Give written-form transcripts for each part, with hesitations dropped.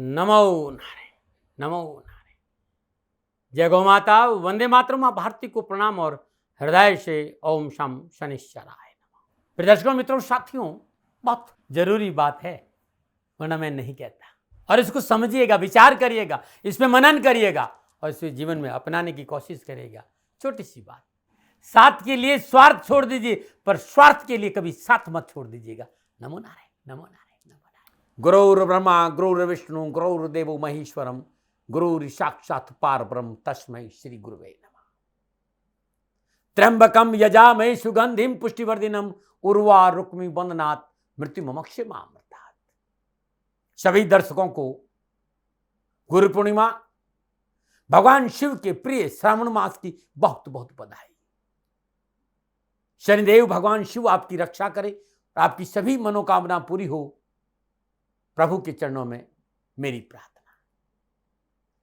नमो नारायण, नमो नारायण। जय गौ माता, वंदे मातरम। मां भारती को प्रणाम और हृदय से ओम शम शनिश्चराय नमः। प्रिय दर्शकों, मित्रों, साथियों, बहुत जरूरी बात है, वरना मैं नहीं कहता। और इसको समझिएगा, विचार करिएगा, इसमें मनन करिएगा और इसे जीवन में अपनाने की कोशिश करिएगा। छोटी सी बात, साथ के लिए स्वार्थ छोड़ दीजिए, पर स्वार्थ के लिए कभी साथ मत छोड़ दीजिएगा। नमो नारायण, नमो नारायण, नमो नारायण। गुरुर्ब्रह्मा गुरुर्विष्णु गुरुर्देवो महेश्वरम, गुरुर् साक्षात् परब्रह्म तस्मै श्री गुरुवे नमः। त्र्यंबकम यजामहे सुगंधिम पुष्टिवर्धिनम उर्वारुक्मि वंदनात् मृत्युमक्षमामृतात्। सभी दर्शकों को गुरु पूर्णिमा, भगवान शिव के प्रिय श्रावण मास की बहुत बहुत बधाई। शनिदेव भगवान शिव आपकी रक्षा करे और आपकी सभी मनोकामना पूरी हो, प्रभु के चरणों में मेरी प्रार्थना।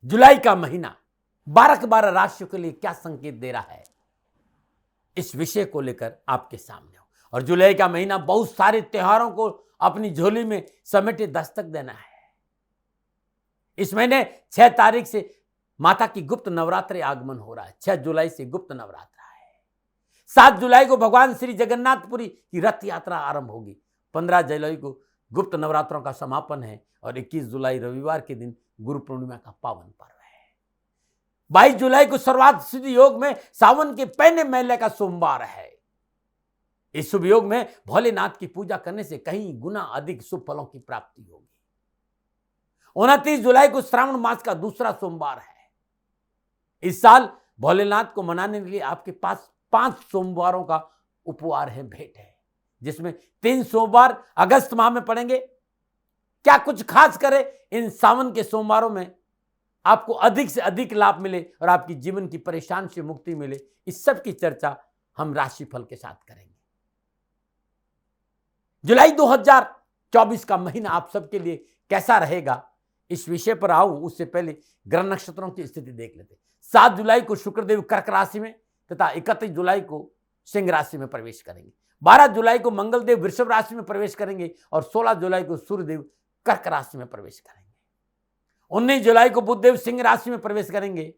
जुलाई का महीना 12 राशियों के लिए क्या संकेत दे रहा है, इस विषय को लेकर आपके सामने हो। और जुलाई का महीना बहुत सारे त्योहारों को अपनी झोली में समेटे दस्तक देना है। इस महीने 6 तारीख से माता की गुप्त नवरात्रि आगमन हो रहा है। 6 जुलाई से गुप्त नवरात्रा है। 7 जुलाई को भगवान श्री जगन्नाथपुरी की रथ यात्रा आरंभ होगी। 15 जुलाई को गुप्त नवरात्रों का समापन है और 21 जुलाई रविवार के दिन गुरु पूर्णिमा का पावन पर्व है। 22 जुलाई को सर्वार्थ सिद्धि योग में सावन के पहले महीने का सोमवार है। इस शुभ योग में भोलेनाथ की पूजा करने से कहीं गुना अधिक शुभ फलों की प्राप्ति होगी। 29 जुलाई को श्रावण मास का दूसरा सोमवार है। इस साल भोलेनाथ को मनाने के लिए आपके पास 5 सोमवारों का उपहार है, भेंट है, जिसमें 3 सोमवार अगस्त माह में पड़ेंगे। क्या कुछ खास करे इन सावन के सोमवारों में आपको अधिक से अधिक लाभ मिले और आपकी जीवन की परेशानी से मुक्ति मिले, इस सब की चर्चा हम राशिफल के साथ करेंगे। जुलाई 2024 का महीना आप सबके लिए कैसा रहेगा, इस विषय पर आऊं उससे पहले ग्रह नक्षत्रों की स्थिति देख लेते। 7 जुलाई को शुक्रदेव कर्क राशि में तथा 31 जुलाई को सिंह राशि में प्रवेश करेंगे। 12 जुलाई को मंगलदेव वृषभ राशि में प्रवेश करेंगे और 16 जुलाई को सूर्यदेव कर्क राशि में प्रवेश करेंगे। 19 जुलाई को बुधदेव सिंह राशि में प्रवेश करेंगे।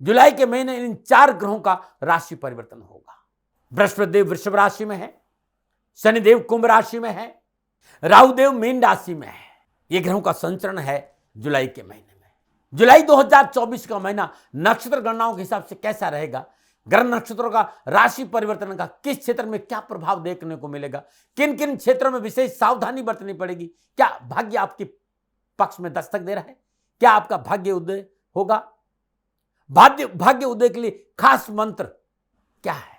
जुलाई के महीने इन 4 ग्रहों का राशि परिवर्तन होगा। बृहस्पति देव वृषभ राशि में है, शनिदेव कुंभ राशि में है, राहुदेव मीन राशि में है। ये ग्रहों का संचरण है जुलाई के महीने में। जुलाई 2024 का महीना नक्षत्र गणनाओं के हिसाब से कैसा रहेगा, ग्रह नक्षत्रों का राशि परिवर्तन का किस क्षेत्र में क्या प्रभाव देखने को मिलेगा, किन किन क्षेत्रों में विशेष सावधानी बरतनी पड़ेगी, क्या भाग्य आपके पक्ष में दस्तक दे रहा है, क्या आपका भाग्य उदय होगा, भाग्य उदय के लिए खास मंत्र क्या है,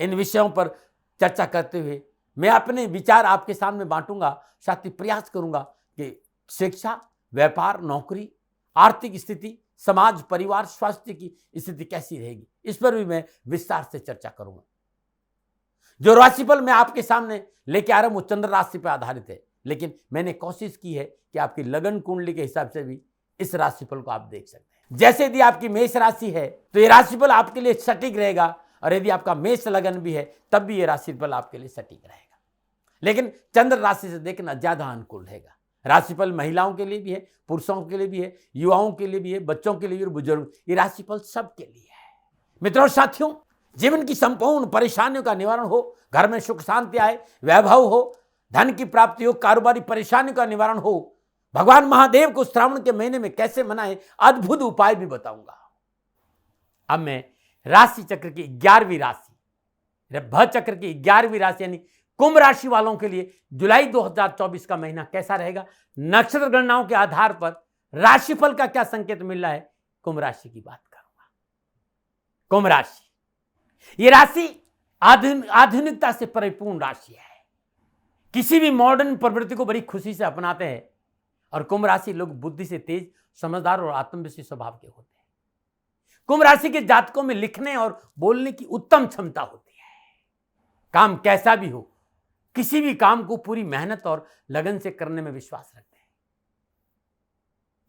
इन विषयों पर चर्चा करते हुए मैं अपने विचार आपके सामने बांटूंगा। साथ ही प्रयास करूंगा कि शिक्षा, व्यापार, नौकरी, आर्थिक स्थिति, समाज, परिवार, स्वास्थ्य की स्थिति कैसी रहेगी, इस पर भी मैं विस्तार से चर्चा करूंगा। जो राशिफल मैं आपके सामने लेके आ रहा हूं वो चंद्र राशि पर आधारित है, लेकिन मैंने कोशिश की है कि आपकी लगन कुंडली के हिसाब से भी इस राशिफल को आप देख सकते हैं। जैसे यदि आपकी मेष राशि है तो ये राशिफल आपके लिए सटीक रहेगा, और यदि आपका मेष लगन भी है तब भी ये राशिफल आपके लिए सटीक रहेगा। लेकिन चंद्र राशि से देखना ज्यादा अनुकूल रहेगा। राशिफल महिलाओं के लिए भी है, पुरुषों के लिए भी है, युवाओं के लिए भी है, बच्चों के लिए भी और बुजुर्ग, ये राशिफल सबके लिए है। मित्रों, साथियों, जीवन की संपूर्ण परेशानियों का निवारण हो, घर में सुख शांति आए, वैभव हो, धन की प्राप्ति हो, कारोबारी परेशानियों का निवारण हो, भगवान महादेव को श्रावण के महीने में कैसे मनाएं, अद्भुत उपाय भी बताऊंगा। अब मैं राशि चक्र की 11वीं राशि, भ चक्र की 11वीं राशि यानी कुंभ राशि वालों के लिए जुलाई 2024 का महीना कैसा रहेगा, नक्षत्र गणनाओं के आधार पर राशिफल का क्या संकेत मिल रहा है, कुंभ राशि की बात करूंगा। कुंभ राशि, ये राशि आधुनिकता से परिपूर्ण राशि है। किसी भी मॉडर्न प्रवृत्ति को बड़ी खुशी से अपनाते हैं और कुंभ राशि लोग बुद्धि से तेज, समझदार और आत्मविश्वासी स्वभाव के होते हैं। कुंभ राशि के जातकों में लिखने और बोलने की उत्तम क्षमता होती है। काम कैसा भी हो, किसी भी काम को पूरी मेहनत और लगन से करने में विश्वास रखते हैं।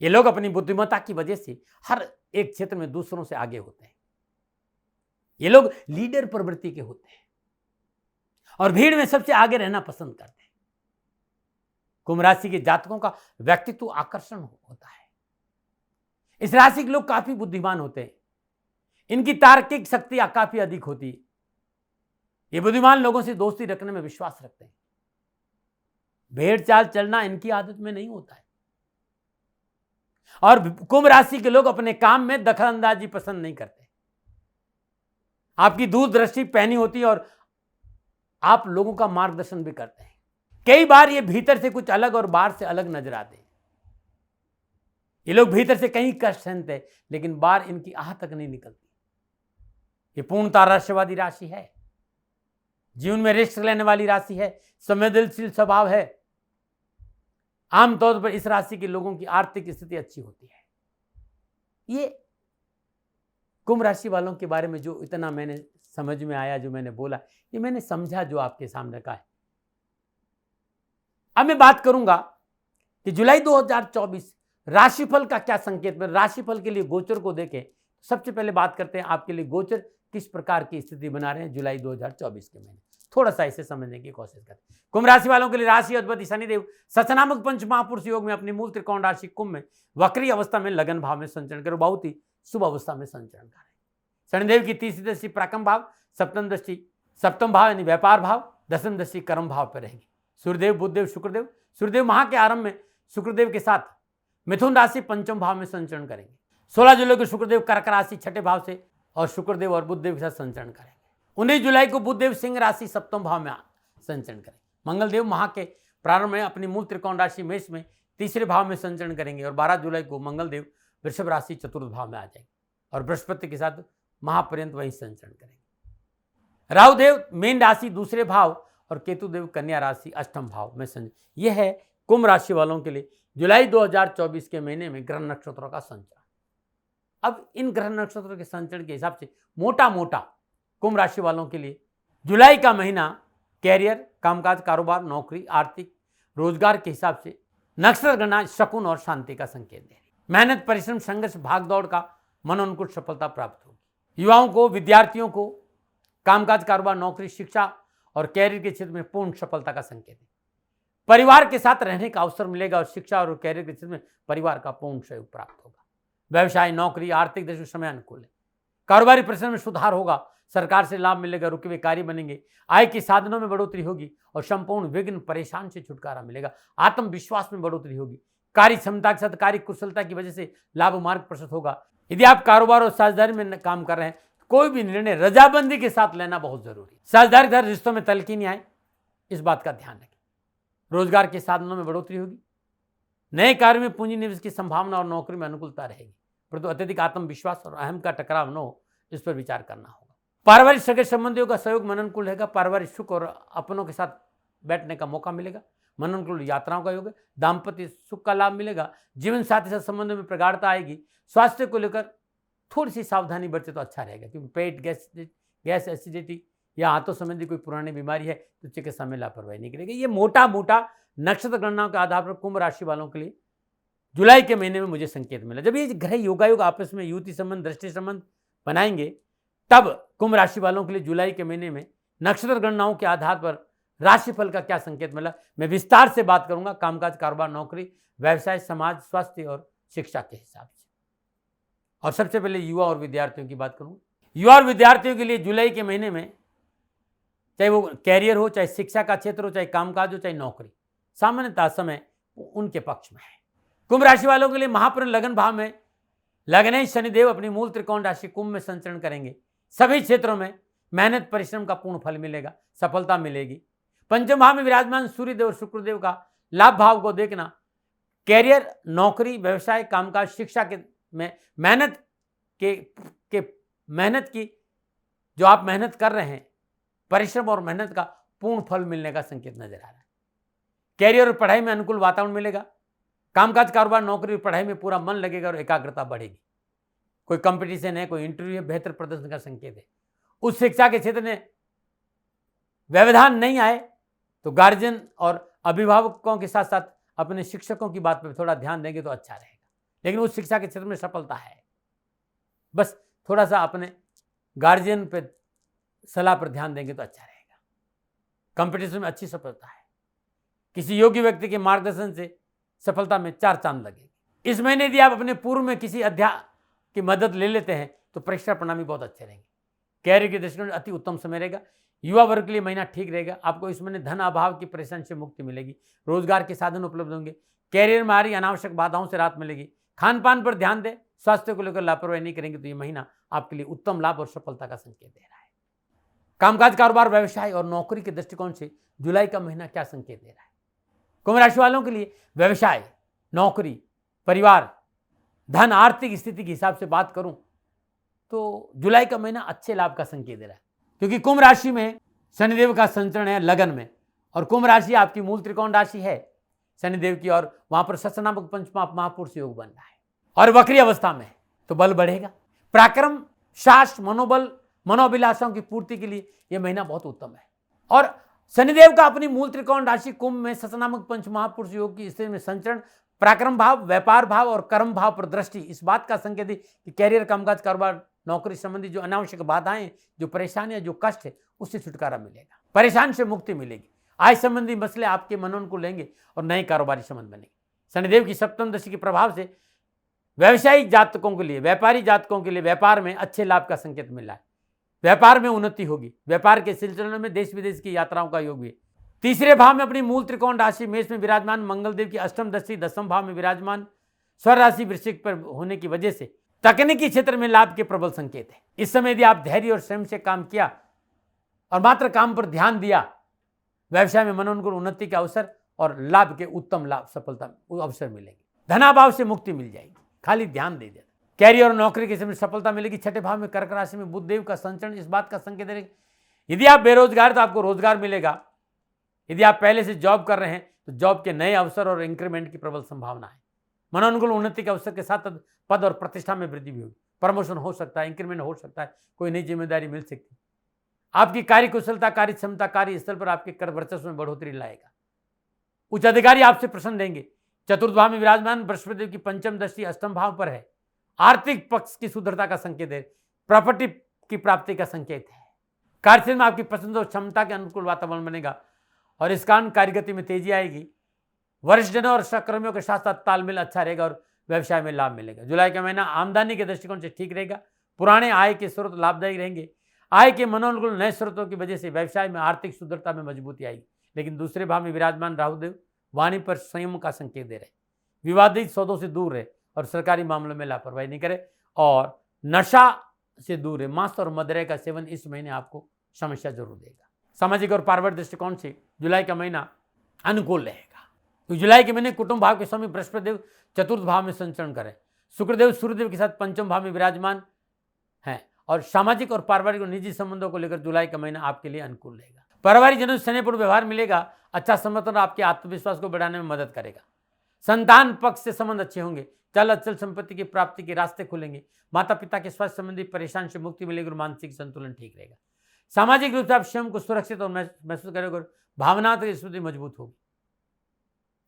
ये लोग अपनी बुद्धिमत्ता की वजह से हर एक क्षेत्र में दूसरों से आगे होते हैं। ये लोग लीडर प्रवृत्ति के होते हैं और भीड़ में सबसे आगे रहना पसंद करते हैं। कुंभ राशि के जातकों का व्यक्तित्व आकर्षण होता है। इस राशि के लोग काफी बुद्धिमान होते हैं, इनकी तार्किक शक्ति काफी अधिक होती है। ये बुद्धिमान लोगों से दोस्ती रखने में विश्वास रखते हैं। भेड़ चाल चलना इनकी आदत में नहीं होता है। और कुंभ राशि के लोग अपने काम में दखलंदाजी पसंद नहीं करते। आपकी दूरदृष्टि पैनी होती है और आप लोगों का मार्गदर्शन भी करते हैं। कई बार ये भीतर से कुछ अलग और बाहर से अलग नजर आते हैं। ये लोग भीतर से कहीं कष्ट सहते हैं, लेकिन बाहर इनकी आह तक नहीं निकलती। ये पूर्णतः रहस्यवादी राशि है, जीवन में रिस्क लेने वाली राशि है, संवेदनशील स्वभाव है। आमतौर पर इस राशि के लोगों की आर्थिक स्थिति अच्छी होती है। ये कुंभ राशि वालों के बारे में जो इतना मैंने समझ में आया, जो मैंने बोला, ये मैंने समझा जो आपके सामने का है। अब मैं बात करूंगा कि जुलाई 2024 राशिफल का क्या संकेत है। राशिफल के लिए गोचर को देखें, सबसे पहले बात करते हैं आपके लिए गोचर किस प्रकार की स्थिति बना रहे हैं जुलाई 2024 के महीने। थोड़ा सा इसे समझने की कोशिश करते हैं। कुंभ राशि वालों के लिए राशि अधिपति शनिदेव सचनामक पंच महापुरुष योग में अपनी मूल त्रिकोण राशि कुंभ में वक्री अवस्था में लगन भाव में संचरण करें, बहुत ही शुभ अवस्था में संचरण करें। शनिदेव की तीसरी दृष्टि प्राकम भाव, सप्तम दृष्टि सप्तम भाव यानी व्यापार भाव, दसम दृष्टि कर्म भाव पर रहेगी। सूर्यदेव, बुधदेव, शुक्रदेव, सूर्यदेव माह के आरंभ में शुक्रदेव के साथ मिथुन राशि पंचम भाव में संचरण करेंगे। 16 जुलाई को शुक्रदेव कर्क राशि छठे भाव से और शुक्रदेव और बुधदेव के साथ संचरण करेंगे। 19 जुलाई को बुधदेव सिंह राशि सप्तम भाव में संचरण करेंगे। मंगलदेव माह के प्रारंभ में अपनी मूल त्रिकोण राशि मेष में तीसरे भाव में संचरण करेंगे और 12 जुलाई को मंगलदेव वृषभ राशि चतुर्थ भाव में आ जाएंगे और बृहस्पति के साथ महापर्यंत वहीं संचरण करेंगे। राहुदेव मीन राशि दूसरे भाव और केतुदेव कन्या राशि अष्टम भाव में संचरण। यह है कुंभ राशि वालों के लिए जुलाई 2024 के महीने में ग्रह नक्षत्रों का संचरण। अब इन ग्रह नक्षत्रों के संचरण के हिसाब से मोटा मोटा कुंभ राशि वालों के लिए जुलाई का महीना कैरियर, कामकाज, कारोबार, नौकरी, आर्थिक, रोजगार के हिसाब से नक्षत्र गणना शकुन और शांति का संकेत दे रही। मेहनत, परिश्रम, संघर्ष, भागदौड़ का मनोनुकूल सफलता प्राप्त होगी। युवाओं को, विद्यार्थियों को कामकाज, कारोबार, नौकरी, शिक्षा और कैरियर के क्षेत्र में पूर्ण सफलता का संकेत है। परिवार के साथ रहने का अवसर मिलेगा और शिक्षा और कैरियर के क्षेत्र में परिवार का पूर्ण सहयोग प्राप्त होगा। व्यवसाय, नौकरी, आर्थिक दृष्टि समय अनुकूल है। कारोबारी परिश्रम में सुधार होगा, सरकार से लाभ मिलेगा, रुके हुए कार्य बनेंगे, आय के साधनों में बढ़ोतरी होगी और संपूर्ण विघ्न परेशान से छुटकारा मिलेगा। आत्मविश्वास में बढ़ोतरी होगी। कार्य क्षमता के साथ कार्य कुशलता की वजह से लाभ मार्ग प्रशस्त होगा। यदि आप कारोबार और साझेदारी में काम कर रहे हैं, कोई भी निर्णय रजाबंदी के साथ लेना बहुत जरूरी है। साझेदारी के रिश्तों में तल्खी नहीं आए, इस बात का ध्यान रखें। रोजगार के साधनों में बढ़ोतरी होगी। नए कार्य में पूंजी निवेश की संभावना और नौकरी में अनुकूलता रहेगी, परंतु अत्यधिक आत्मविश्वास और अहम का टकराव न हो, इस पर विचार करना होगा। पारिवारिक सगे संबंधियों का सहयोग मन अनुकूल रहेगा। पारिवारिक सुख और अपनों के साथ बैठने का मौका मिलेगा। मन अनुकूल यात्राओं का योग है। दाम्पत्य सुख का लाभ मिलेगा। जीवन साथी से संबंध में प्रगाढ़ता आएगी। स्वास्थ्य को लेकर थोड़ी सी सावधानी बरते तो अच्छा रहेगा, क्योंकि पेट गैस एसिडिटी या हाथों संबंधी कोई पुरानी बीमारी है तो चिकित्सा में लापरवाही नहीं करेगी। ये मोटा मोटा नक्षत्र गणनाओं के आधार पर कुंभ राशि वालों के लिए जुलाई के महीने में मुझे संकेत मिला। जब ये ग्रह योगायोग आपस में युति संबंध, दृष्टि संबंध बनाएंगे, तब कुंभ राशि वालों के लिए जुलाई के महीने में नक्षत्र गणनाओं के आधार पर राशिफल का क्या संकेत मिला, मैं विस्तार से बात करूंगा। कामकाज, कारोबार, नौकरी, व्यवसाय, समाज, स्वास्थ्य और शिक्षा के हिसाब से। और सबसे पहले युवा और विद्यार्थियों की बात करूं। युवा और विद्यार्थियों के लिए जुलाई के महीने में, चाहे वो कैरियर हो, चाहे शिक्षा का क्षेत्र हो, चाहे कामकाज हो, चाहे नौकरी, सामान्यतः समय उनके पक्ष में है। कुंभ राशि वालों के लिए महापुरुष लगन भाव में लगने शनिदेव अपनी मूल त्रिकोण राशि कुंभ में संचरण करेंगे। सभी क्षेत्रों में मेहनत परिश्रम का पूर्ण फल मिलेगा, सफलता मिलेगी। पंचम भाव में विराजमान सूर्यदेव और शुक्रदेव का लाभ भाव को देखना, कैरियर, नौकरी, व्यवसाय, कामकाज, शिक्षा के में मेहनत की जो आप मेहनत कर रहे हैं, परिश्रम और मेहनत का पूर्ण फल मिलने का संकेत नजर आ रहा है। कैरियर और पढ़ाई में अनुकूल वातावरण मिलेगा। कामकाज, कारोबार, नौकरी और पढ़ाई में पूरा मन लगेगा और एकाग्रता बढ़ेगी। कोई कंपटीशन है, कोई इंटरव्यू है, बेहतर प्रदर्शन का संकेत है। उस शिक्षा के क्षेत्र में व्यवधान नहीं आए तो गार्जियन और अभिभावकों के साथ साथ अपने शिक्षकों की बात पर थोड़ा ध्यान देंगे तो अच्छा रहेगा। लेकिन उस शिक्षा के क्षेत्र में सफलता है, बस थोड़ा सा अपने गार्जियन पे सलाह पर ध्यान देंगे तो अच्छा रहेगा। कंपटीशन में अच्छी सफलता है। किसी योग्य व्यक्ति के मार्गदर्शन से सफलता में 4 चांद लगेगी। इस महीने यदि आप अपने पूर्व में किसी अध्याय की मदद ले लेते हैं तो परीक्षा परिणाम भी बहुत अच्छे रहेंगे। कैरियर की दृष्टिकोण अति उत्तम समय रहेगा। युवा वर्ग के लिए महीना ठीक रहेगा। आपको इस महीने धन अभाव की परेशानी से मुक्ति मिलेगी। रोजगार के साधन उपलब्ध होंगे। कैरियर में आ रही अनावश्यक बाधाओं से राहत मिलेगी। खान पान पर ध्यान दें। स्वास्थ्य को लेकर लापरवाही नहीं करेंगे तो ये महीना आपके लिए उत्तम लाभ और सफलता का संकेत दे रहा है। कामकाज, कारोबार, व्यवसाय और नौकरी के दृष्टिकोण से जुलाई का महीना क्या संकेत दे रहा है? कुंभ राशि वालों के लिए व्यवसाय, नौकरी, परिवार, धन, आर्थिक स्थिति के हिसाब से बात करूं तो जुलाई का महीना अच्छे लाभ का संकेत दे रहा है, क्योंकि कुंभ राशि में शनिदेव का संचरण है लगन में, और कुंभ राशि आपकी मूल त्रिकोण राशि है शनिदेव की, और वहां पर शश नामक पंचमा महापुरुष योग बन रहा है और वक्री अवस्था में, तो बल बढ़ेगा। पराक्रम, साहस, मनोबल, मनोभिलाषाओं की पूर्ति के लिए यह महीना बहुत उत्तम है। और शनिदेव का अपनी मूल त्रिकोण राशि कुंभ में शश नामक पंच महापुरुष योग की स्थिति में संचरण पराक्रम भाव, व्यापार भाव और कर्म भाव पर दृष्टि इस बात का संकेत है कि कैरियर, कामकाज, कारोबार, नौकरी संबंधी जो अनावश्यक बाधाएं, जो परेशानियां, जो कष्ट है, उससे छुटकारा मिलेगा। परेशान से मुक्ति मिलेगी। आय संबंधी मसले आपके मनोन को लेंगे और नए कारोबारी संबंध बनेंगे। शनिदेव की सप्तम दशा के प्रभाव से व्यवसायिक जातकों के लिए, व्यापारी जातकों के लिए व्यापार में अच्छे लाभ का संकेत मिल रहा है। व्यापार में उन्नति होगी। व्यापार के सिलसिले में देश विदेश की यात्राओं का योग भी है। तीसरे भाव में अपनी मूल त्रिकोण राशि मेष में विराजमान मंगल देव की अष्टम दृष्टि 10वें भाव में विराजमान स्वर राशि वृश्चिक पर होने की वजह से तकनीकी क्षेत्र में लाभ के प्रबल संकेत है। इस समय यदि आप धैर्य और श्रम से काम किया और मात्र काम पर ध्यान दिया, व्यवसाय में मनोनुकूल उन्नति के अवसर और लाभ के उत्तम लाभ, सफलता अवसर मिलेंगे। धनाभाव से मुक्ति मिल जाएगी, खाली ध्यान दे देना। कैरियर और नौकरी के समय सफलता मिलेगी। छठे भाव में कर्क राशि में बुध देव का संचरण इस बात का संकेत देगा यदि आप बेरोजगार तो आपको रोजगार मिलेगा। यदि आप पहले से जॉब कर रहे हैं तो जॉब के नए अवसर और इंक्रीमेंट की प्रबल संभावना है। मनोनुकूल उन्नति के अवसर के साथ पद और प्रतिष्ठा में वृद्धि भी होगी। प्रमोशन हो सकता है, इंक्रीमेंट हो सकता है, कोई नई जिम्मेदारी मिल सकती है। आपकी कार्य कुशलता, कार्य क्षमता, कार्य स्थल पर आपके कर वर्चस्व में बढ़ोतरी लाएगा। उच्च अधिकारी आपसे प्रसन्न रहेंगे। चतुर्थ भाव में विराजमान बृहस्पति देव की पंचम दृष्टि अष्टम भाव पर है। आर्थिक पक्ष की सुदृढ़ता का संकेत है। प्रॉपर्टी की प्राप्ति का संकेत है। कार्यक्षेत्र में आपकी पसंद और क्षमता के अनुकूल वातावरण बनेगा और इस कारण कार्यगति में तेजी आएगी। वरिष्ठ जनों और सहकर्मियों के साथ साथ तालमेल अच्छा रहेगा और व्यवसाय में लाभ मिलेगा। जुलाई का महीना आमदनी के दृष्टिकोण से ठीक रहेगा। पुराने आय के स्रोत लाभदायी रहेंगे। आय के मनोनुकूल नए स्रोतों की वजह से व्यवसाय में आर्थिक सुदृढ़ता में मजबूती आएगी। लेकिन दूसरे भाव में विराजमान राहुदेव वाणी पर संयम का संकेत दे रहे। विवादित सौदों से दूर रहे और सरकारी मामलों में लापरवाही नहीं करे और नशा से दूर रहे। मांस और मदिरा का सेवन इस महीने आपको समस्या जरूर देगा। सामाजिक और पारिवारिक दृष्टिकोण से जुलाई का महीना अनुकूल रहेगा। तो जुलाई के महीने कुटुंब भाव के स्वामी बृहस्पति देव चतुर्थ भाव में संचरण करें। शुक्रदेव सूर्यदेव के साथ पंचम भाव में विराजमान हैं और सामाजिक और पारिवारिक और निजी संबंधों को लेकर जुलाई का महीना आपके लिए अनुकूल रहेगा। पारिवारिक जनों से स्नेहपूर्ण व्यवहार मिलेगा। अच्छा समर्थन आपके आत्मविश्वास को बढ़ाने में मदद करेगा। संतान पक्ष से संबंध अच्छे होंगे। चल अचल संपत्ति की प्राप्ति के रास्ते खुलेंगे। माता पिता के स्वास्थ्य संबंधी परेशानी से मुक्ति मिलेगी और मानसिक संतुलन ठीक रहेगा। सामाजिक रूप से आप स्वयं को सुरक्षित और महसूस करेंगे और भावनात्मक स्थिति मजबूत होगी।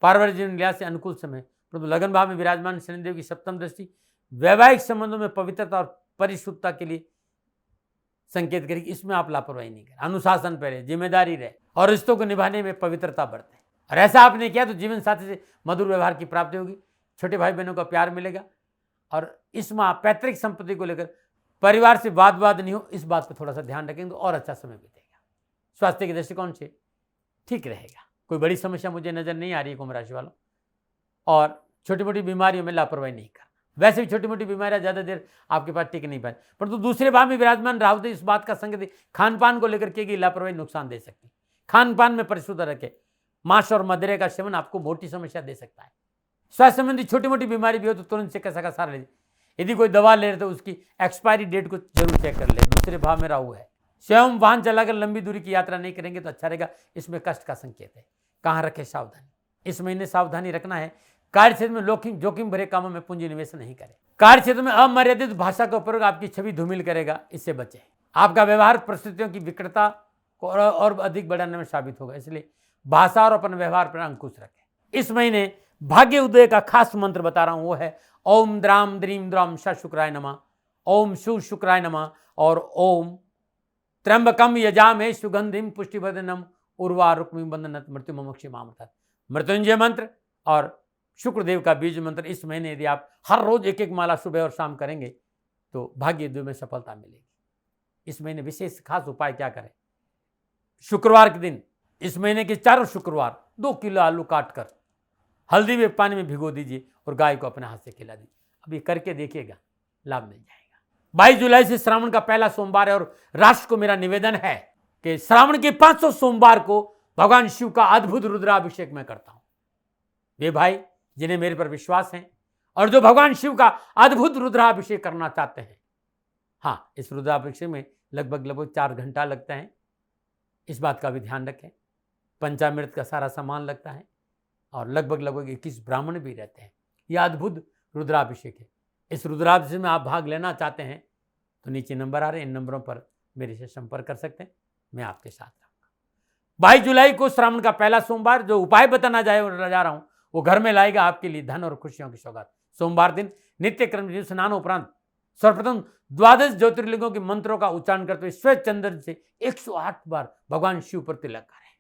पारिवारिक जीवन लिहाज से अनुकूल समय, परंतु लगन भाव में विराजमान शनिदेव की सप्तम दृष्टि वैवाहिक संबंधों में पवित्रता और परिशुद्धता के लिए संकेत करेगी। इसमें आप लापरवाही नहीं करें, अनुशासन पर रहे, जिम्मेदारी रहे और रिश्तों को निभाने में पवित्रता बरतें। और ऐसा आपने किया तो जीवन साथी से मधुर व्यवहार की प्राप्ति होगी। छोटे भाई बहनों का प्यार मिलेगा और इस माह पैतृक संपत्ति को लेकर परिवार से वाद नहीं हो, इस बात पर थोड़ा सा ध्यान रखेंगे तो और अच्छा समय बीतेगा। स्वास्थ्य के दृष्टिकोण से ठीक रहेगा। कोई बड़ी समस्या मुझे नजर नहीं आ रही है कुंभ राशि वालों। और छोटी मोटी बीमारियों में लापरवाही नहीं करना। वैसे भी छोटी मोटी बीमारियां ज्यादा देर आपके पास टिक नहीं पाए, परंतु दूसरे भाव में विराजमान राहुदेव इस बात का संकेत खान पान को लेकर के लापरवाही नुकसान दे सकती है। खान पान में परिशुद्ध रखे। मांस और मदिरा का सेवन आपको मोटी समस्या दे सकता है। स्वास्थ्य संबंधी छोटी मोटी बीमारी भी हो तो तुरंत चिकित्सा का सहारा लीजिए। यदि कोई दवा ले रहे तो उसकी एक्सपायरी डेट को जरूर चेक कर ले। दूसरे भाव में राहु है। स्वयं वाहन चलाकर लंबी दूरी की यात्रा नहीं करेंगे तो अच्छा रहेगा। इसमें कष्ट का संकेत है। कहाँ रखे सावधानी। इस महीने सावधानी रखना है। कार्य क्षेत्र में जोखिम भरे कामों में पूंजी निवेश नहीं करें। कार्य क्षेत्र में अमर्यादित भाषा का उपयोग आपकी छवि धूमिल करेगा, इससे बचें। आपका व्यवहार परिस्थितियों की विकटता को और अधिक बढ़ाने में साबित होगा, इसलिए भाषा और अपने व्यवहार पर अंकुश रखें। इस महीने भाग्य उदय का खास मंत्र बता रहा हूं, वो है ओम द्राम द्रीम द्राम श शुक्राय नमः, ओम शु शुक्राय नमः और ओम त्र्यंबकम यजामहे सुगंधिम पुष्टिवर्धनम उर्वा रुक्मी बंधनत मृत्यु ममुक्षी मामृतः। मृत्युंजय मंत्र और शुक्रदेव का बीज मंत्र इस महीने यदि आप हर रोज एक एक माला सुबह और शाम करेंगे तो भाग्य युद्ध में सफलता मिलेगी। इस महीने विशेष खास उपाय क्या करें? शुक्रवार के दिन, इस महीने के चारों शुक्रवार 2 किलो आलू काटकर हल्दी में पानी में भिगो दीजिए और गाय को अपने हाथ से खिला दीजिए। अब ये करके देखिएगा, लाभ मिल जाएगा। 22 जुलाई से श्रावण का पहला सोमवार है और राष्ट्र को मेरा निवेदन है कि श्रावण के 500 सोमवार को भगवान शिव का अद्भुत रुद्राभिषेक मैं करता हूं। वे भाई जिन्हें मेरे पर विश्वास है और जो भगवान शिव का अद्भुत रुद्राभिषेक करना चाहते हैं, हाँ, इस रुद्राभिषेक में लगभग 4 घंटा लगता है। इस बात का भी ध्यान रखें। पंचामृत का सारा सामान लगता है और लगभग 21 ब्राह्मण भी रहते हैं। यह अद्भुत रुद्राभिषेक है। इस रुद्राभिषेक में आप भाग लेना चाहते हैं तो नीचे नंबर आ रहे हैं, इन नंबरों पर मेरे से संपर्क कर सकते हैं, मैं आपके साथ रहूंगा। 22 जुलाई को श्रावण का पहला सोमवार, जो उपाय बताना जा रहा हूं वो घर में लाएगा आपके लिए धन और खुशियों की सौगात। सोमवार दिन नित्य कर्म स्नान उपरांत सर्वप्रथम 12 ज्योतिर्लिंगों के मंत्रों का उच्चारण करते हुए श्वेत चंद्र से 108 बार भगवान शिव पर तिलक करें।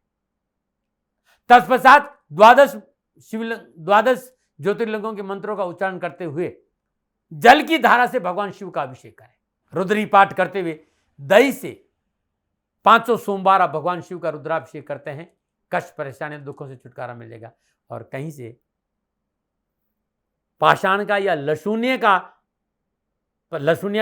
तत्पश्चात 12 ज्योतिर्लिंगों के मंत्रों का उच्चारण करते हुए जल की धारा से भगवान शिव का अभिषेक करें। रुद्री पाठ करते हुए दही से 500 सोमवार आप भगवान शिव का रुद्राभिषेक करते हैं, कष्ट परेशानी दुखों से छुटकारा मिलेगा। और कहीं से पाषाण का या लसूनिया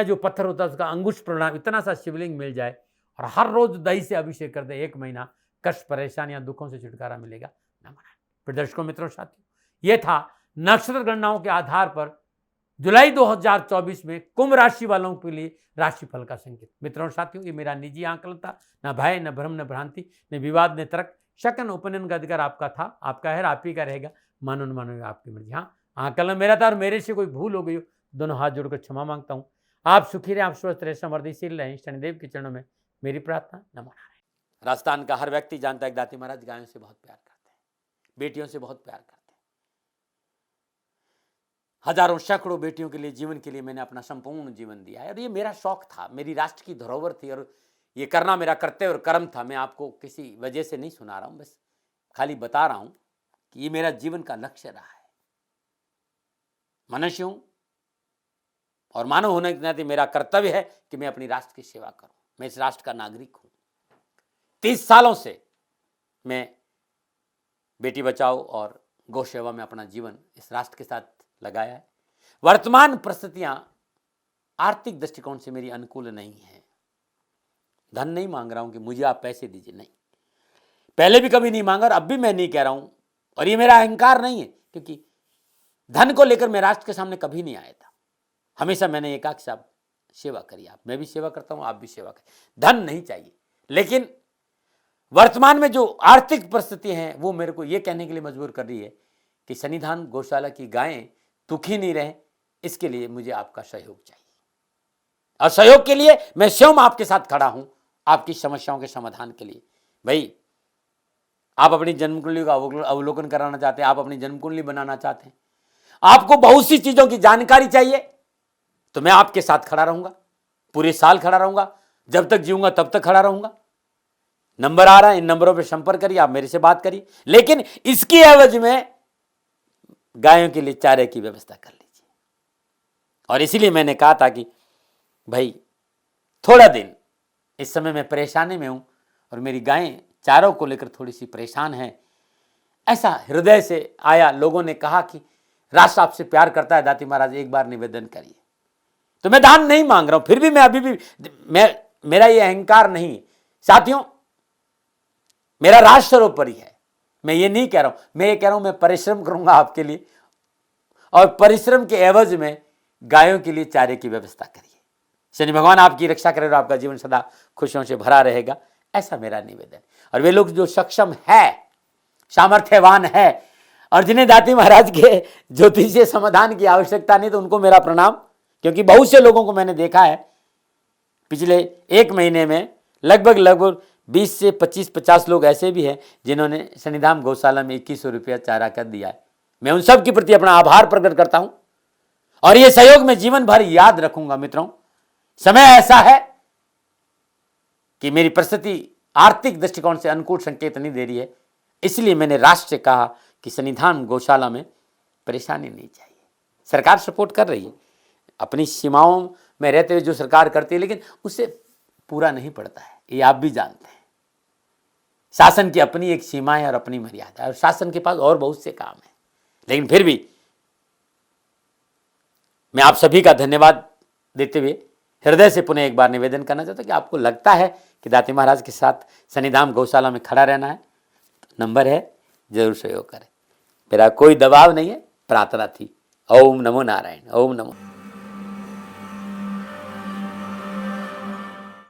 जो पत्थर होता है उसका अंगुश प्रणाम इतना सा शिवलिंग मिल जाए और हर रोज दही से अभिषेक कर दे, 1 महीना कष्ट परेशानियां दुखों से छुटकारा मिलेगा। फिर दर्शकों मित्रों साथियों, यह था नक्षत्र गणनाओं के आधार पर जुलाई 2024 में कुंभ राशि वालों के लिए राशिफल का संकेत। मित्रों साथियों, ये मेरा निजी आंकलन था, न भय न भ्रम न भ्रांति न विवाद न तर्क, शकन ओपिनियन का अधिकार आपका था, आपका है, आप ही का रहेगा, मानो न मानो आपकी मर्जी। हाँ, आंकलन मेरा था और मेरे से कोई भूल हो गई हो, दोनों हाथ जोड़कर क्षमा मांगता हूँ। आप सुखी रहे, आप स्वस्थ रहे, समृद्धिशील रहें, शनिदेव के चरणों में मेरी प्रार्थना। नमो नारायण। राजस्थान का हर व्यक्ति जानता है कि दाती महाराज गायों से बहुत प्यार करते हैं, बेटियों से बहुत प्यार करते हैं। हजारों सैकड़ों बेटियों के लिए, जीवन के लिए मैंने अपना संपूर्ण जीवन दिया है और ये मेरा शौक था, मेरी राष्ट्र की धरोहर थी और ये करना मेरा कर्तव्य और कर्म था। मैं आपको किसी वजह से नहीं सुना रहा हूं, बस खाली बता रहा हूं कि ये मेरा जीवन का लक्ष्य रहा है। मनुष्य हूं और मानव होने के नाते मेरा कर्तव्य है कि मैं अपनी राष्ट्र की सेवा करूं। मैं इस राष्ट्र का नागरिक हूं। 30 सालों से मैं बेटी बचाओ और गौ सेवा में अपना जीवन इस राष्ट्र के साथ लगाया है। वर्तमान परिस्थितियां आर्थिक दृष्टिकोण से मेरी अनुकूल नहीं है। धन नहीं मांग रहा हूं कि मुझे आप पैसे दीजिए, नहीं, पहले भी कभी नहीं मांगा और अब भी मैं नहीं कह रहा हूं और ये मेरा अहंकार नहीं है, क्योंकि धन को लेकर मैं राष्ट्र के सामने कभी नहीं आया था। हमेशा मैंने एक आख साहब सेवा करी, आप, मैं भी सेवा करता हूं, आप भी सेवा करें। धन नहीं चाहिए, लेकिन वर्तमान में जो आर्थिक परिस्थिति हैं वो मेरे को ये कहने के लिए मजबूर कर रही है कि सन्निधान गौशाला की गायें दुखी नहीं रहे, इसके लिए मुझे आपका सहयोग चाहिए और सहयोग के लिए मैं स्वयं आपके साथ खड़ा हूं, आपकी समस्याओं के समाधान के लिए। भाई, आप अपनी जन्म कुंडली का अवलोकन कराना चाहते हैं, आप अपनी जन्म कुंडली बनाना चाहते हैं, आपको बहुत सी चीजों की जानकारी चाहिए, तो मैं आपके साथ खड़ा रहूंगा, पूरे साल खड़ा रहूंगा, जब तक जीऊंगा तब तक खड़ा रहूंगा। नंबर आ रहा है, इन नंबरों पर संपर्क करिए, आप मेरे से बात करिए, लेकिन इसकी एवज में गायों के लिए चारे की व्यवस्था कर लीजिए। और इसीलिए मैंने कहा था कि भाई थोड़ा दिन, इस समय मैं परेशानी में हूं और मेरी गायें चारों को लेकर थोड़ी सी परेशान हैं। ऐसा हृदय से आया, लोगों ने कहा कि राष्ट्र आपसे प्यार करता है दाती महाराज, एक बार निवेदन करिए। तो मैं दान नहीं मांग रहा हूं, फिर भी मैं अभी भी, मेरा ये अहंकार नहीं साथियों, मेरा राष्ट्र सर्वोपरि है। मैं ये नहीं कह रहा हूं, मैं ये कह रहा हूं मैं परिश्रम करूंगा आपके लिए और परिश्रम के एवज में गायों के लिए चारे की व्यवस्था करिए। शनि भगवान आपकी रक्षा करे और आपका जीवन सदा खुशियों से भरा रहेगा, ऐसा मेरा निवेदन। और वे लोग जो सक्षम है, सामर्थ्यवान है और जिन्हें दाती महाराज के ज्योतिषीय समाधान की आवश्यकता नहीं, तो उनको मेरा प्रणाम, क्योंकि बहुत से लोगों को मैंने देखा है पिछले 1 महीने में लगभग 20 से 25-50 लोग ऐसे भी हैं जिन्होंने सन्निधान गौशाला में 2100 रुपया चारा कर दिया है। मैं उन सब के प्रति अपना आभार प्रकट करता हूं और ये सहयोग मैं जीवन भर याद रखूंगा। मित्रों, समय ऐसा है कि मेरी परिस्थिति आर्थिक दृष्टिकोण से अनुकूल संकेत नहीं दे रही है, इसलिए मैंने राष्ट्र से कहा कि सन्निधान गौशाला में परेशानी नहीं चाहिए। सरकार सपोर्ट कर रही है, अपनी सीमाओं में रहते हुए जो सरकार करती है, लेकिन उससे पूरा नहीं पड़ता है, ये आप भी जानते हैं। शासन की अपनी एक सीमा है और अपनी मर्यादा है, और शासन के पास और बहुत से काम है। लेकिन फिर भी मैं आप सभी का धन्यवाद देते हुए हृदय से पुनः एक बार निवेदन करना चाहता हूं कि आपको लगता है कि दाती महाराज के साथ सन्निधान गौशाला में खड़ा रहना है, तो नंबर है, जरूर सहयोग करें। मेरा कोई दबाव नहीं है, प्रार्थना थी। ओम नमो नारायण। ओम नमो।